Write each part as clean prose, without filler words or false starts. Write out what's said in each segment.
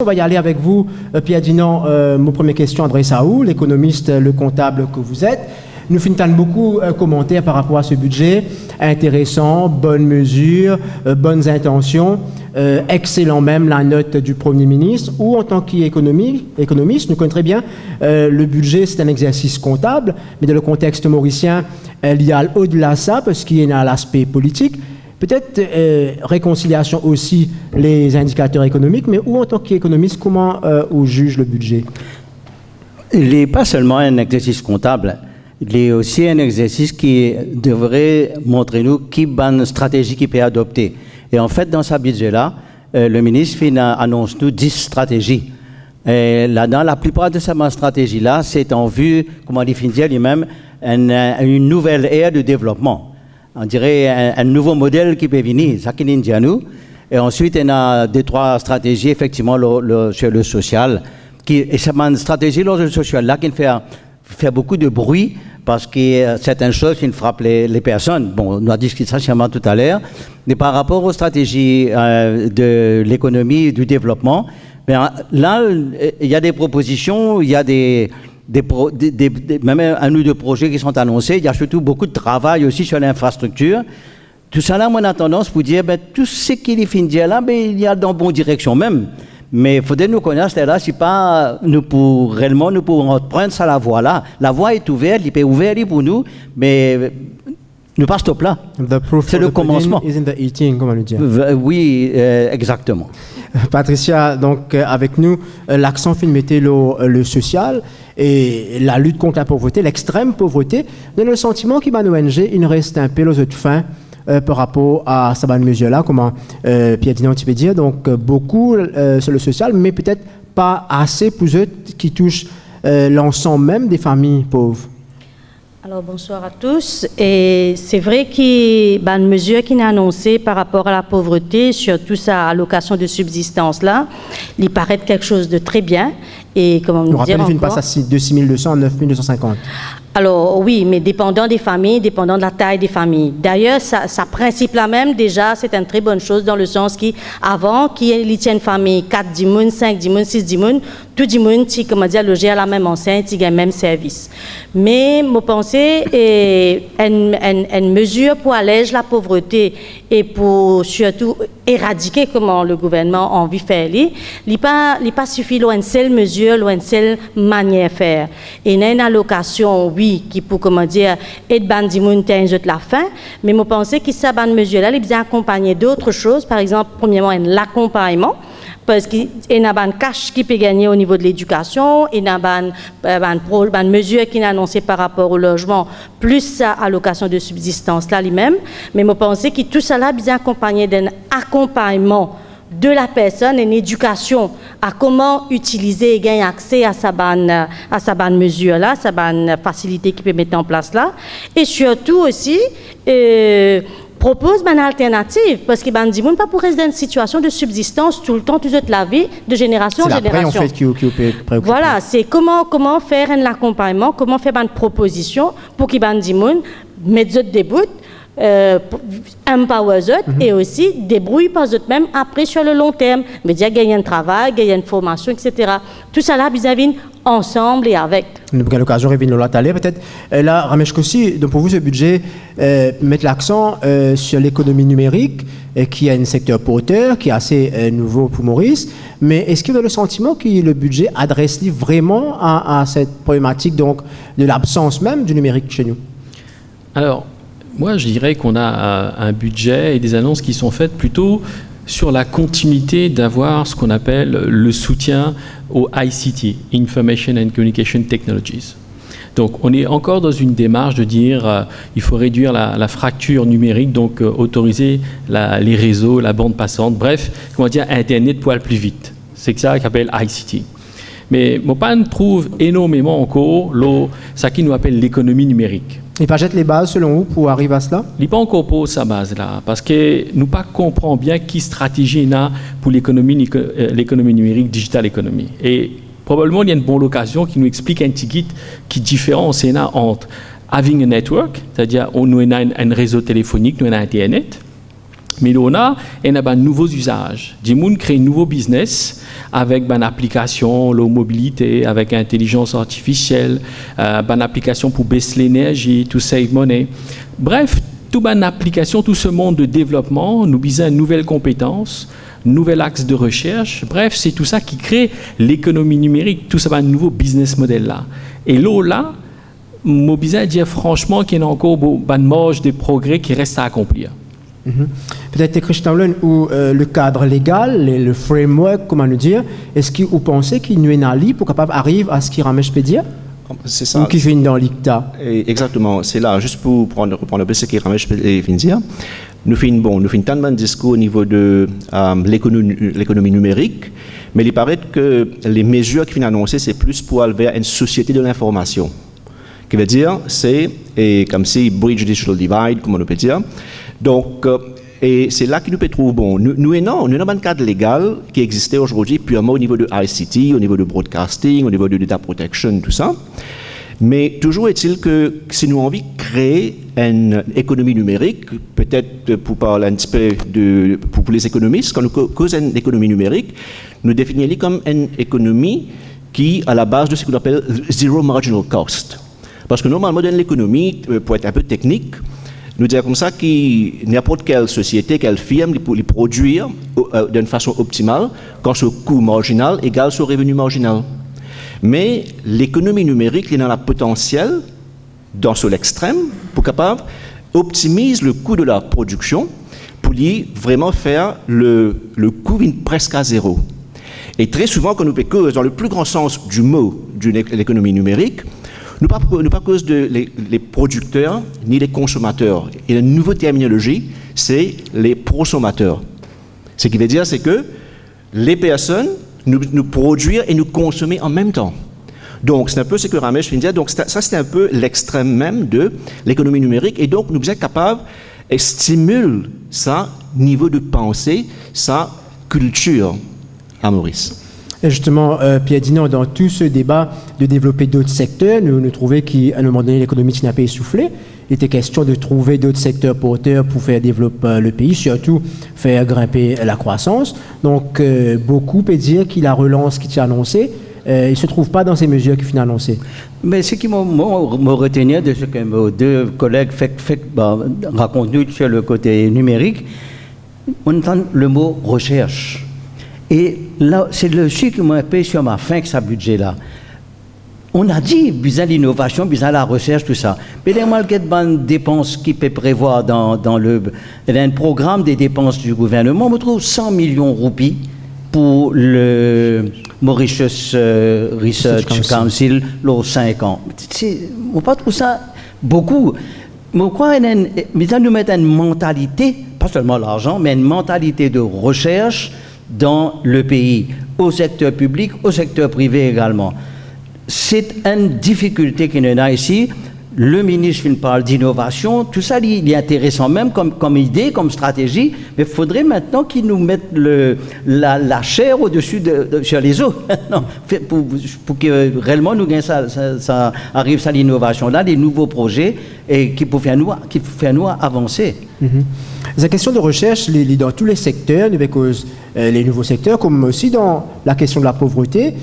On va y aller avec vous, Pierre Dinan. Mon première question adresse à vous, l'économiste, le comptable que vous êtes. Nous finissons beaucoup commentaires par rapport à ce budget. Intéressant, bonnes mesures, bonnes intentions, excellent même la note du Premier ministre. Ou en tant qu'économiste, nous connaissons très bien le budget, c'est un exercice comptable, mais dans le contexte mauricien, il y a au-delà de ça, parce qu'il y a l'aspect politique. Peut-être réconciliation aussi les indicateurs économiques, mais où en tant qu'économiste, comment on juge le budget? Il n'est pas seulement un exercice comptable, il est aussi un exercice qui devrait montrer nous qui bonne stratégie qui peut adopter. Et en fait, dans ce budget-là, le ministre annonce nous 10 stratégies. Et là-dedans, la plupart de ces stratégies-là, c'est en vue, comment définir lui-même, une nouvelle ère de développement. On dirait un nouveau modèle qui peut venir, ça qui est à nous. Et ensuite, on a 2-3 stratégies, effectivement, sur le social. Et c'est une stratégie sur le social là qui fait beaucoup de bruit parce que c'est une chose qui frappe les personnes. Bon, on a discuté ça sûrement tout à l'heure. Mais par rapport aux stratégies de l'économie, du développement, là, il y a des propositions, il y a même un ou deux projets qui sont annoncés. Il y a surtout beaucoup de travail aussi sur l'infrastructure. Tout ça là, moi, on a tendance pour dire, tout ce qui est fin de dire là, il y a dans la bonne direction même. Mais il faudrait nous connaître là, c'est pas nous pour réellement nous pour prendre ça la voie là. La voie est ouverte, il est ouvert pour nous, mais nous pas stop là. C'est le commencement. Is in the eating, comment le dire? Oui, exactement. Patricia, donc avec nous, l'accent film mettait le social et la lutte contre la pauvreté, l'extrême pauvreté, dans le sentiment qu'il y a une ONG, il reste un peu aux autres fins par rapport à cette mesure-là, comment Pierre Dinan, tu peux dire, donc beaucoup sur le social, mais peut-être pas assez pour eux qui touchent l'ensemble même des familles pauvres. Alors bonsoir à tous. Et c'est vrai qu'il y a une mesure qui est annoncée par rapport à la pauvreté, surtout sa allocation de subsistance là, il paraît quelque chose de très bien. Et comment nous dire encore, il passe de 6 200 à 9 250. Alors oui, mais dépendant des familles, dépendant de la taille des familles. D'ailleurs, sa principe là même, déjà, c'est une très bonne chose dans le sens qu'avant, qu'il y ait une famille 4 dimoun, 5 dimoun, 6 dimoun, tout dimoun, qui, comment dire, loger à la même enseigne, qui a le même service. Mais, mon pensée, une mesure pour alléger la pauvreté et pour surtout éradiquer comment le gouvernement a envie de faire, il n'est pas suffit loin de seule mesure, loin de seule manière de faire. Et il y a une allocation, oui, qui peut, comment dire, aider bandimoun de la fin, mais je pense que cette mesure-là, il bien accompagner d'autres choses. Par exemple, premièrement, l'accompagnement, parce qu'il y a un cash qui peut gagner au niveau de l'éducation, il y a une mesure qui est annoncée par rapport au logement, plus à l'allocation de subsistance là lui-même. Mais je pense que tout cela bien accompagné d'un accompagnement de la personne, une éducation à comment utiliser et gagner accès à sa bonne mesure là, sa bonne facilité qui peut mettre en place là, et surtout aussi propose une alternative parce que ben dit pas pour rester dans une situation de subsistance tout le temps, toute la vie, de génération en génération. C'est en fait qui préoccupe. Voilà, c'est comment faire un accompagnement, comment faire une proposition pour que ben dit mettre des bouts. Empower et aussi débrouille par eux-mêmes après sur le long terme, mais dire gagner un travail, gagner une formation, etc. Tout ça là, vis-à-vis ensemble et avec. Nous avons l'occasion de revenir là peut-être. Là, Ramesh aussi, donc pour vous, ce budget met l'accent sur l'économie numérique, qui est un secteur porteur, qui est assez nouveau pour Maurice. Mais est-ce que vous avez le sentiment que le budget adresse vraiment à cette problématique donc, de l'absence même du numérique chez nous? Alors, moi, je dirais qu'on a un budget et des annonces qui sont faites plutôt sur la continuité d'avoir ce qu'on appelle le soutien au ICT, Information and Communication Technologies. Donc, on est encore dans une démarche de dire il faut réduire la fracture numérique, donc autoriser les réseaux, la bande passante, bref, comment dire, Internet pour aller plus vite. C'est ça qu'on appelle ICT. Mais Mopan trouve énormément encore ce qu'il nous appelle l'économie numérique. Il pas jette les bases selon vous pour arriver à cela? Il n'est pas encore pour sa base là, parce que nous pas comprenons bien qui stratégie il a pour l'économie numérique, digital économie. Et probablement il y a une bonne occasion qui nous explique un petit guide qui différence entre having a network, c'est-à-dire nous avons un réseau téléphonique, nous avons Internet, Mais là, il y a de nouveaux usages. Des gens créent un nouveau business avec une application, la mobilité, avec l'intelligence artificielle, une application pour baisser l'énergie, to save money. Bref, toute une application, tout ce monde de développement, nous besoin de nouvelles compétences, nouvel axe de recherche. Bref, c'est tout ça qui crée l'économie numérique, tout ça, un nouveau business model là. Et là, je besoin de dire franchement qu'il y a encore une marge de progrès qui reste à accomplir. Peut-être Christian Lund, ou le cadre légal, le framework, comment nous dire, est-ce que vous pensez qu'il y a une allie pour capable arriver à ce qui ramène pédia? C'est ça. Ou qui vient dans l'ICTA? Exactement, c'est là, juste pour reprendre un peu ce qui ramène pédia. Nous faisons tant de discours au niveau de l'économie numérique, mais il paraît que les mesures qui viennent annoncer, c'est plus pour aller vers une société de l'information. Qui veut dire, c'est comme si bridge digital divide, comme on peut dire. Donc, et c'est là que nous peut trouver bon. Nous avons un cadre légal qui existait aujourd'hui purement au niveau de ICT, au niveau de broadcasting, au niveau de data protection, tout ça. Mais toujours est-il que si nous avons envie de créer une économie numérique, peut-être pour parler un petit peu pour les économistes, quand nous causons une économie numérique, nous définissons comme une économie qui à la base de ce qu'on appelle zero marginal cost. Parce que normalement, dans l'économie, pour être un peu technique, nous disons comme ça que n'importe quelle société, quelle firme, pour les produire d'une façon optimale quand ce coût marginal égale son revenu marginal. Mais l'économie numérique est dans le potentiel, dans son extrême, pour capable optimiser le coût de la production, pour y vraiment faire le coût presque à zéro. Et très souvent, quand nous pécons dans le plus grand sens du mot de l'économie numérique, nous pas cause de les producteurs ni les consommateurs. Et la nouvelle terminologie, c'est les prosommateurs. Ce qui veut dire, c'est que les personnes nous produire et nous consommer en même temps. Donc, c'est un peu ce que Ramesh vient de dire. Donc, ça, c'est un peu l'extrême même de l'économie numérique. Et donc, nous sommes capables de stimuler ça niveau de pensée, sa culture à Maurice. Et justement, Pierre Dinan, dans tout ce débat de développer d'autres secteurs, nous trouvons qu'à un moment donné, l'économie n'a pas essoufflé. Il était question de trouver d'autres secteurs porteurs pour faire développer le pays, surtout faire grimper la croissance. Donc, beaucoup peuvent dire que la relance qui est annoncée, il ne se trouve pas dans ces mesures qui sont annoncées. Mais ce qui me retenir de ce que mes deux collègues racontent nous sur le côté numérique, on entend le mot recherche. Et là, c'est le chiffre qui m'a payé sur ma fin que ce budget-là. On a dit, besoin d'innovation, besoin de la recherche, tout ça. Mais il y a des dépenses qui peut prévoir dans un programme des dépenses du gouvernement. On trouve 100 millions de roupies pour le Mauritius Research Council, les 5 ans. On ne pas trouver ça beaucoup. Mais quoi, nous mettre une mentalité, pas seulement l'argent, mais une mentalité de recherche dans le pays, au secteur public, au secteur privé également. C'est une difficulté qu'il y en a ici. Le ministre parle d'innovation, tout ça il est intéressant même comme idée, comme stratégie, mais il faudrait maintenant qu'il nous mette la chair au-dessus sur les os non, pour que réellement nous ça arrive à l'innovation là, des nouveaux projets et qui peuvent faire nous avancer. La question de recherche, dans tous les secteurs, avec les nouveaux secteurs, comme aussi dans la question de la pauvreté,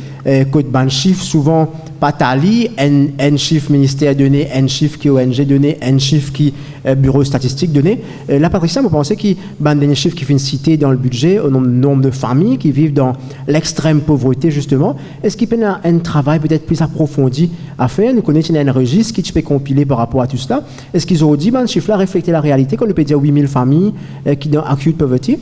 côté ban chiffre souvent pas tali, un chiffre ministère donné, un chiffre qui ONG donné, un chiffre qui bureau statistique donné. Là, Patricia, vous pensez qu'il y a des chiffres qui viennent citer dans le budget au nombre de familles qui vivent dans l'extrême pauvreté, justement. Est-ce qu'il y a un travail peut-être plus approfondi à faire? Nous connaissons un registre qui peut compiler par rapport à tout cela. Est-ce qu'ils ont dit, ce chiffre-là reflète la réalité, qu'on peut dire 8000 familles qui sont dans acute poverty?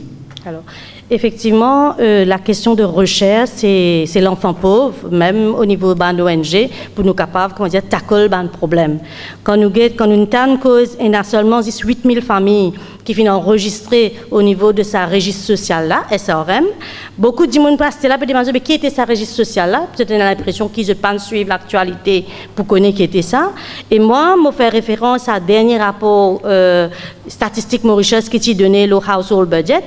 Alors, effectivement, la question de recherche, c'est l'enfant pauvre, même au niveau de l'ONG, pour nous capables, comment dire, tackle le problème. Quand nous avons cause, il y a seulement 8000 familles qui viennent enregistrer au niveau de sa registre social là, SRM. Beaucoup de gens passent là pour demander qui était sa registre social là. Peut-être on a l'impression qu'ils ne pas suivre l'actualité pour connaître qui était ça. Et moi, je fais référence à un dernier rapport statistique Mauritius qui t'a donné le household budget,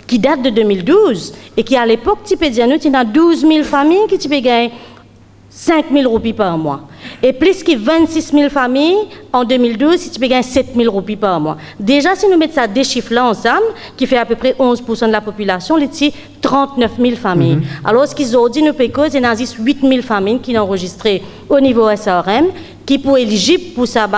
qui date de 2012 et qui à l'époque, tu peux dire, nous, il y a 12 000 familles qui tu peux gagner 5 000 roupies par mois. Et plus que 26 000 familles en 2012, si tu peux gagner 7 000 roupies par mois. Déjà, si nous mettons ça des chiffres-là ensemble, qui fait à peu près 11% de la population, c'est 39 000 familles. Alors, ce qu'ils ont dit, nous payons, c'est 8 000 familles qui sont enregistrées au niveau SARM, qui sont éligibles pour sa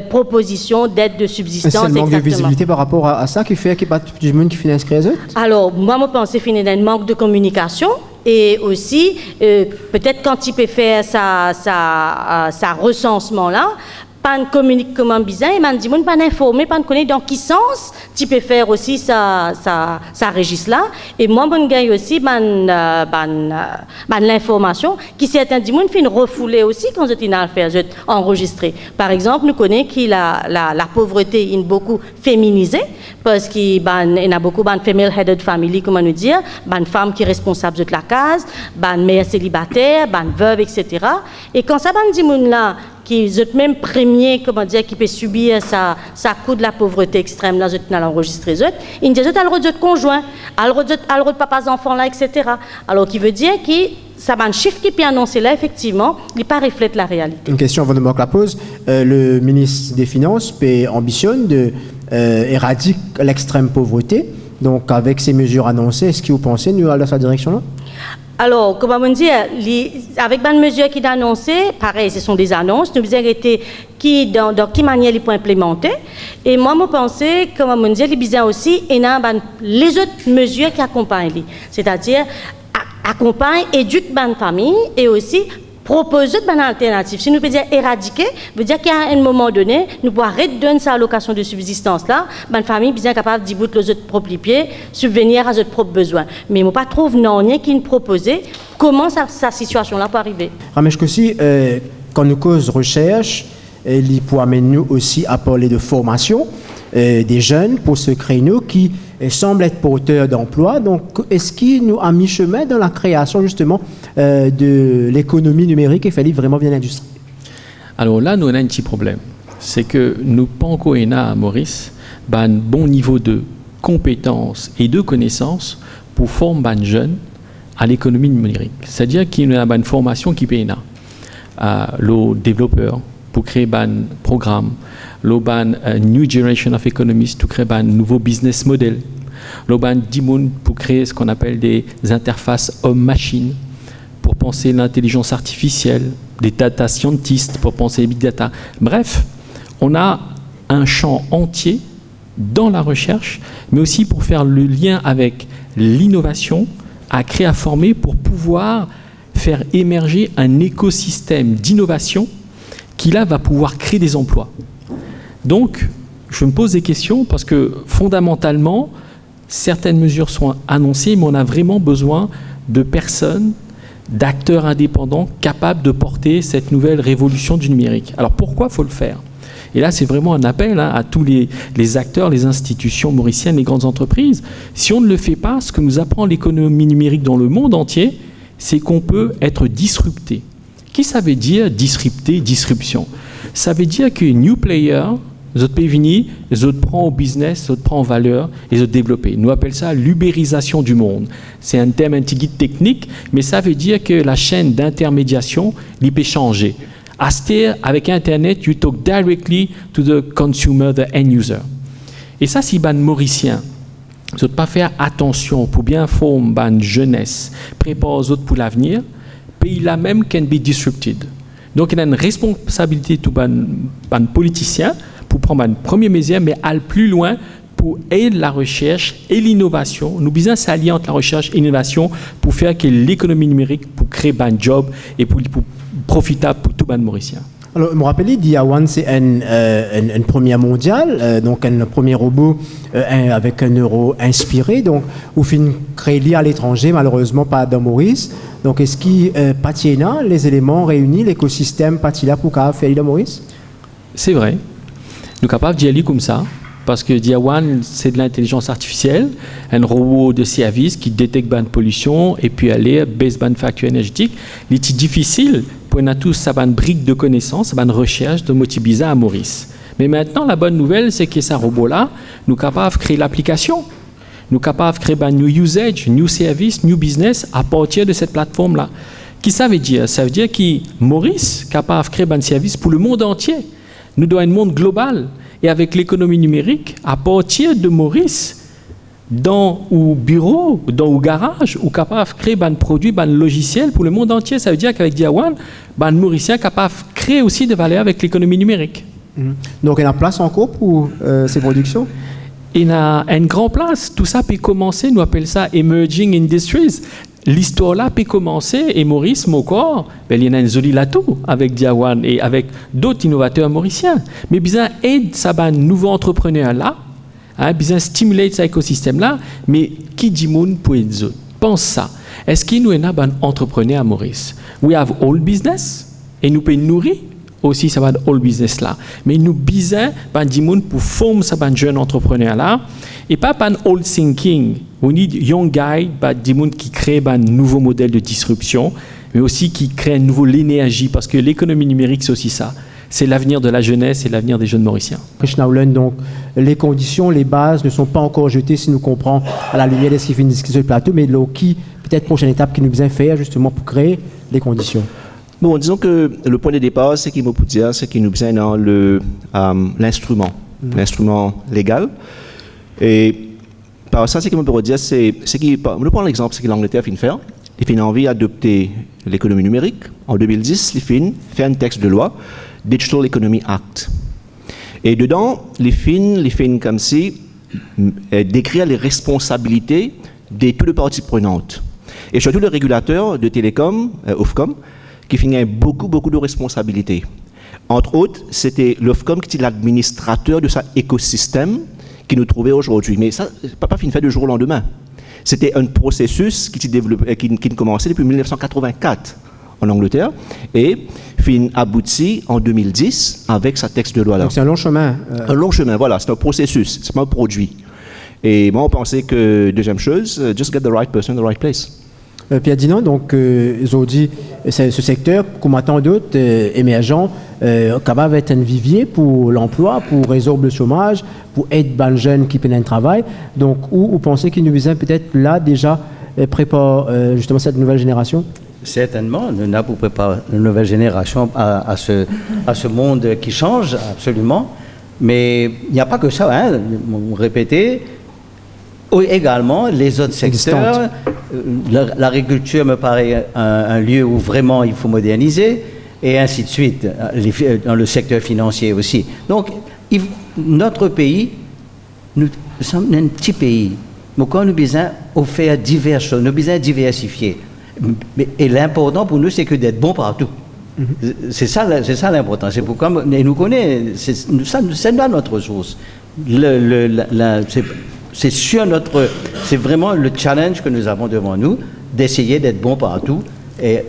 proposition d'aide de subsistance. C'est le manque de visibilité par rapport à ça qui fait qu'il n'y a pas du monde qui finit inscrit. Alors, moi, je pense que c'est un manque de communication. Et aussi, peut-être quand il peut faire sa recensement-là, pas de communique comment bizarre, et m'a dit, pas d'informer, pas de connaître dans quel sens tu peux faire aussi ça registre-là. Et moi, je gagne aussi l'information qui certains disent, fait une refoulée aussi quand je t'ai fait enregistrer. Par exemple, nous connaissons que la pauvreté est beaucoup féminisée, parce qu'il y a beaucoup de female-headed family, comment nous dire, de femmes qui sont responsables de la case, de mères célibataires, de veuves, etc. Et quand ça, dit là, qui est même premier, comment dire, qui peut subir sa coup de la pauvreté extrême, là, je vais l'enregistrer, il dit, je vais le conjoint, le papas enfants là, etc. Alors, qui veut dire que ça va un chiffre qui peut annoncer là, effectivement, il ne pas reflète la réalité. Une question avant de me la pose. Le ministre des Finances ambitionne d'éradiquer l'extrême pauvreté. Donc, avec ces mesures annoncées, est-ce que vous pensez nous aller dans cette direction-là? Alors, comment on dit, avec les mesures qui sont annoncées, pareil, ce sont des annonces, nous avons arrêté dans quelle manière ils peuvent implémenter. Et moi, je pense, comment on dit, il y a aussi les autres mesures qui accompagnent. C'est-à-dire, accompagnent, éduquent les familles et aussi proposer une alternative. Si nous pouvons dire éradiquer, veut dire qu'à un moment donné, nous pouvons redonner sa allocation de subsistance là, une famille bien capable d'y bout les autres propres pieds, subvenir à leurs propres besoins. Mais je ne pas trouver rien qui nous propose comment sa situation là peut arriver. Ramesh Kossi, quand nous causons recherche, il peut amener nous aussi à parler de formation des jeunes pour ce créneau qui semble être porteur d'emploi. Donc, est-ce qu'il nous a mis chemin dans la création justement de l'économie numérique et fait vraiment bien l'industrie? Alors là, nous avons un petit problème. C'est que nous pas encore à Maurice un bon niveau de compétences et de connaissances pour former les jeunes à l'économie numérique. C'est-à-dire qu'il y a une formation qui peut le développeur pour créer un programme, l'oban New Generation of Economists pour créer un nouveau business model, l'oban Dimoun pour créer ce qu'on appelle des interfaces homme-machine, pour penser l'intelligence artificielle, des data scientists pour penser big data. Bref, on a un champ entier dans la recherche, mais aussi pour faire le lien avec l'innovation, à créer, à former pour pouvoir faire émerger un écosystème d'innovation qui là va pouvoir créer des emplois. Donc, je me pose des questions parce que fondamentalement, certaines mesures sont annoncées, mais on a vraiment besoin de personnes, d'acteurs indépendants capables de porter cette nouvelle révolution du numérique. Alors pourquoi faut le faire? Et là, c'est vraiment un appel à tous les acteurs, les institutions mauriciennes, les grandes entreprises. Si on ne le fait pas, ce que nous apprend l'économie numérique dans le monde entier, c'est qu'on peut être disrupté. Qu'est-ce que ça veut dire disrupter, disruption? Ça veut dire que new player, les autres pays venus, les autres prennent au business, les autres prennent en valeur, les autres développent. Nous appelons ça l'ubérisation du monde. C'est un terme un petit guide technique, mais ça veut dire que la chaîne d'intermédiation, elle peut changer. Avec Internet, you talk directly to the consumer, the end user. Et ça, c'est ban mauricien. Vous n'avez pas faire attention pour bien former ban jeunesse, préparer les autres pour l'avenir. Pays là même can be disrupted. Donc il y a une responsabilité tout ban politicien pour prendre une première mesure, mais aller plus loin pour aider la recherche et l'innovation. Nous besoin s'allier entre la recherche et l'innovation pour faire que l'économie numérique pour créer un job et pour profitable pour tout le mauricien. Alors, je me rappelle, Diawan, c'est une première mondiale, donc un premier robot avec un euro inspiré. Donc, vous finissez créé à l'étranger, malheureusement pas dans Maurice. Donc, est-ce qu'il patina les éléments réunis, l'écosystème patila pour faire dans Maurice? C'est vrai. Nous sommes capables d'y aller comme ça. Parce que Diawan, c'est de l'intelligence artificielle, un robot de service qui détecte la pollution et puis aller baisse la facture énergétique. Il est difficile pour nous tous ça une brique de connaissances, une recherche de motiviser à Maurice. Mais maintenant, la bonne nouvelle, c'est que ce robot-là, nous sommes capables de créer l'application. Nous sommes capables de créer un new usage, new service, new business à partir de cette plateforme-là. Qui ça veut dire? Ça veut dire que Maurice est capable de créer un service pour le monde entier. Nous devons un monde global. Et avec l'économie numérique, à partir de Maurice, dans le bureau, dans le garage, ou capable de créer un produit, un logiciel pour le monde entier. Ça veut dire qu'avec Diawan, un Mauricien est capable de créer aussi des valeurs avec l'économie numérique. Donc, il y a place encore pour ces productions? Il y a une grande place. Tout ça peut commencer, nous appelons ça Emerging Industries. L'histoire là peut commencer, et Maurice, Mokor, il y en a une jolie latou avec Diawan et avec d'autres innovateurs mauriciens. Mais bien, aide ça, un nouveau entrepreneur là, bien stimuler cet écosystème-là, mais qui dit moun pour les autres? Pense ça. Est-ce qu'il nous y a un entrepreneur à Maurice? We have all business, et nous pouvons nourrir aussi ça va all business là. Mais nous besoin de moun pour former ça un jeune entrepreneur là, et pas un old thinking. We need young guy, des moun qui créent un nouveau modèle de disruption, mais aussi qui créent un nouveau l'énergie, parce que l'économie numérique c'est aussi ça. C'est l'avenir de la jeunesse et l'avenir des jeunes Mauriciens. Krishnaulen, donc les conditions, les bases ne sont pas encore jetées, si nous comprenons, à la lumière de ce qui fait une discussion de plateau, mais qui, peut-être prochaine étape qui nous besoin faire justement pour créer les conditions. Bon, disons que le point de départ, c'est qu'il faut dire, c'est qu'il nous besoin dans l'instrument, l'instrument légal. Et par ça, ce qu'il peut dire, c'est qu'il, nous prenons l'exemple, c'est que l'Angleterre fait faire. Il a envie d'adopter l'économie numérique. En 2010, il fait un texte de loi, Digital Economy Act. Et dedans, les fins comme si décrire les responsabilités de toutes les parties prenantes. Et surtout le régulateur de télécom, Ofcom, qui finit beaucoup de responsabilités. Entre autres, c'était l'Ofcom qui est l'administrateur de cet écosystème qui nous trouvait aujourd'hui. Mais ça, pas fini fait du jour au lendemain. C'était un processus qui commençait depuis 1984 en Angleterre et fin abouti en 2010 avec sa texte de loi-là. Donc c'est un long chemin. Un long chemin, voilà, c'est un processus, c'est pas un produit. Et moi, on pensait que, deuxième chose, just get the right person in the right place. Pierre Dinan, donc, Zodi, ce secteur, comme tant d'autres émergents, capable d'être un vivier pour l'emploi, pour résorber le chômage, pour aider les jeunes qui peinent un travail. Donc, où vous pensez qu'il nous besoin peut-être là déjà préparer justement cette nouvelle génération? Certainement, nous avons pour préparer une nouvelle génération à ce monde qui change absolument. Mais il n'y a pas que ça, hein, vous répétez. Également, les autres secteurs, l'agriculture me paraît un lieu où vraiment il faut moderniser, et ainsi de suite, dans le secteur financier aussi. Donc, notre pays, nous sommes un petit pays, mais quand nous besoin faire diverses choses, nous avons besoin de diversifier. Et l'important pour nous, c'est que d'être bon partout. C'est ça l'important. C'est pourquoi nous connaissons, c'est là notre ressource. C'est vraiment le challenge que nous avons devant nous, d'essayer d'être bon partout,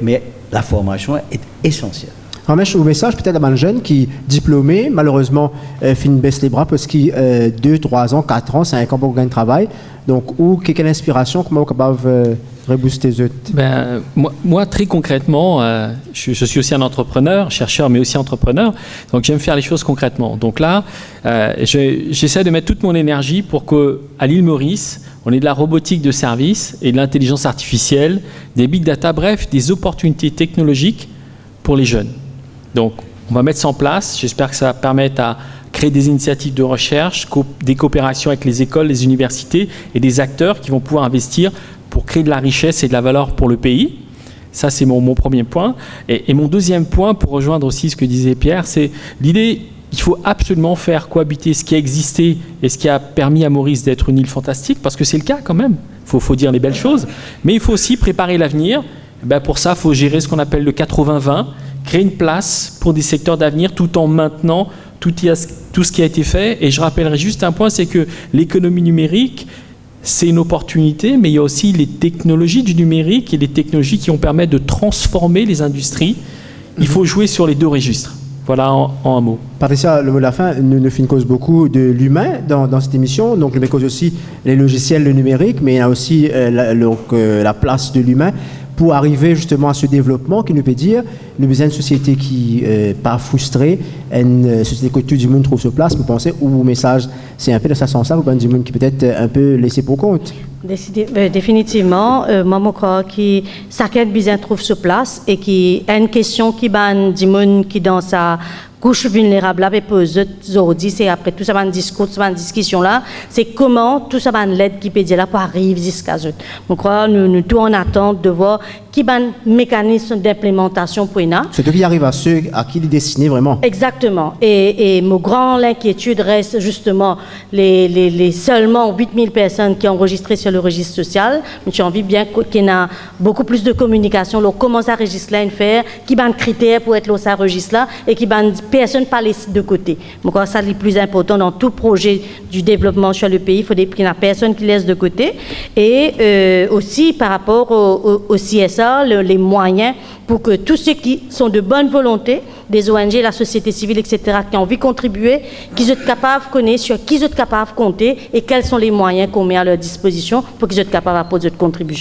mais la formation est essentielle. Ramesh, au message peut-être à un jeune qui diplômé, malheureusement, finit baisse les bras parce qu'il 2, 3 ans, 4 ans, 5 ans pour gagner de travail. Donc, quelle inspiration, comment on est capable de rebooster les autres? Moi, très concrètement, je suis aussi un entrepreneur, chercheur, mais aussi entrepreneur. Donc, j'aime faire les choses concrètement. Donc là, j'essaie de mettre toute mon énergie pour qu'à l'île Maurice, on ait de la robotique de service et de l'intelligence artificielle, des big data, bref, des opportunités technologiques pour les jeunes. Donc, on va mettre ça en place. J'espère que ça va permettre à créer des initiatives de recherche, des coopérations avec les écoles, les universités et des acteurs qui vont pouvoir investir pour créer de la richesse et de la valeur pour le pays. Ça, c'est mon premier point. Et mon deuxième point, pour rejoindre aussi ce que disait Pierre, c'est l'idée, il faut absolument faire cohabiter ce qui a existé et ce qui a permis à Maurice d'être une île fantastique, parce que c'est le cas quand même. Il faut dire les belles choses. Mais il faut aussi préparer l'avenir. Pour ça, il faut gérer ce qu'on appelle le 80-20, créer une place pour des secteurs d'avenir tout en maintenant tout ce qui a été fait. Et je rappellerai juste un point, c'est que l'économie numérique, c'est une opportunité, mais il y a aussi les technologies du numérique et les technologies qui vont permettre de transformer les industries. Il faut jouer sur les deux registres. Voilà en un mot. Patricia, le mot de la fin, nous fait une cause beaucoup de l'humain dans cette émission. Donc, nous cause aussi les logiciels, le numérique, mais il y a aussi la place de l'humain pour arriver justement à ce développement qui nous peut dire nous besoin d'une société qui n'est pas frustrée, une société que tout le monde trouve sur place. Vous pensez, ou le message, c'est un peu dans ce sens-là, ou bien du monde qui peut être un peu laissé pour compte? Définitivement, moi, je crois que chacun besoin trouve sa place et qui a une question qui ban Dimon qui dans sa couche vulnérable avec posé aujourd'hui, c'est après tout ça va discours, ça va discussion là, c'est comment tout ça va l'aide qui peut dire là pour arriver jusqu'à eux. Je crois nous tous en attente de voir qui va mécanisme d'implémentation pour nous. C'est tout qui arrive à ceux à qui il est destiné vraiment. Exactement. Et mon grand inquiétude reste justement les seulement 8000 personnes qui ont enregistré sur le registre social. J'ai envie bien qu'il y ait beaucoup plus de communication. Alors, comment ça registre là, faire, qui va un critère pour être là, ça registre là, et qui va personne pas laisser de côté. Donc, ça, c'est le plus important dans tout projet du développement sur le pays. Il faut qu'il n'y ait personne qui laisse de côté. Et aussi, par rapport au CSA, les moyens pour que tous ceux qui sont de bonne volonté, des ONG, la société civile, etc., qui ont envie de contribuer, qu'ils soient capables de connaître sur qui ils sont capables de compter et quels sont les moyens qu'on met à leur disposition pour qu'ils soient capables de poser de contribution.